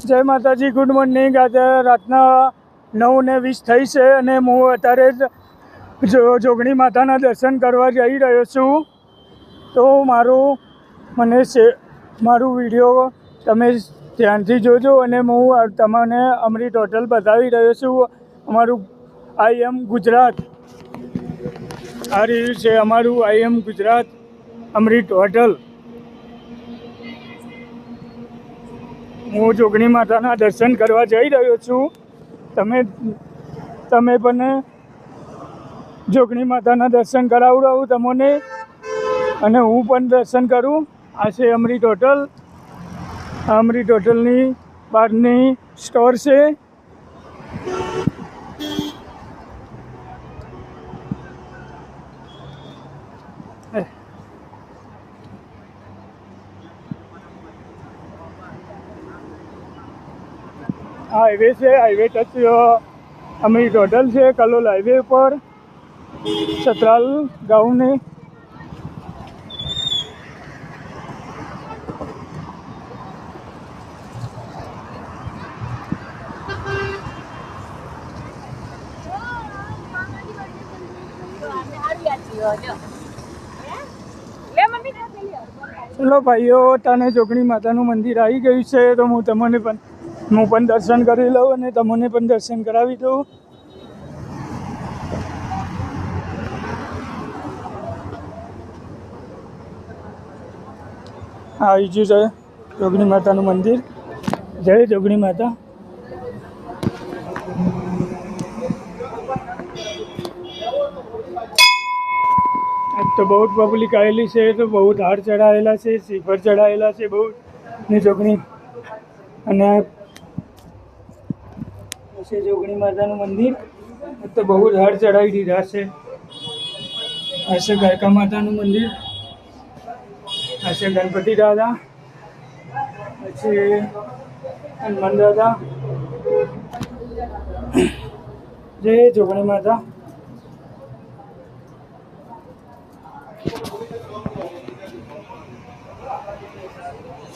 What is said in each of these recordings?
જય માતાજી, good morning. આજે રાતના 9:20 થઈ છે અને હું અત્યારે જ જોગણી માતાના દર્શન કરવા જઈ રહ્યો છું। તો મારું વિડીયો તમે ધ્યાનથી જોજો અને હું તમને અમૃત હોટલ બતાવી રહ્યો છું। અમારું આઈ એમ ગુજરાત આ રહ્યું છે, અમારું આઈ એમ ગુજરાત અમૃત હોટલ। હું જોગણી માતાના દર્શન કરવા જઈ રહ્યો છું। તમે પણ જોગણી માતાના દર્શન કરાવડાવું તમને અને હું પણ દર્શન કરું। આ છે અમૃત હોટલ। અમૃત હોટલની બહારની સ્ટોર છે। हाईवे से हाईवे टच अमृत होटल से कलोल हाईवे पर सतराल गाँव ने चलो भाईओ तने जोगणी मातानु मंदिर आई गयु है तो हूँ तमने पण दर्शन करी लऊँ और तमने पण दर्शन करावी दूँ। आई गयु है जोगणी मातानु मंदिर। जय जोगणी माता। तो बहुत पब्लिक आएली है, तो बहुत हार चढ़ाएला है, सीफर चढ़ाएला है बहुत ने जोगणी अने जोगणी माता मंदिर तो बहुत हार चढ़ाई दीधा है। ऐसे गायका माता मंदिर, ऐसे गणपति दादा, ऐसे हनुमान दादा। जय जोगणी माता।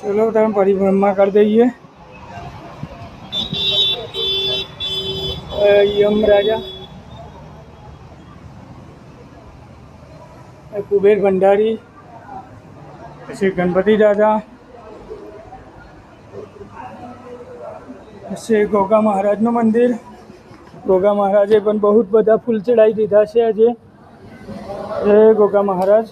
चलो तो हम परिक्रमा कर दीजिए। यम राजा कुबेर भंडारी, ऐसे गणपति दादा, ऐसे गोगा महाराज नु मंदिर। गोगा महाराजे पण बहुत बधा फूल चढ़ाई दीधा है। आज गोगा महाराज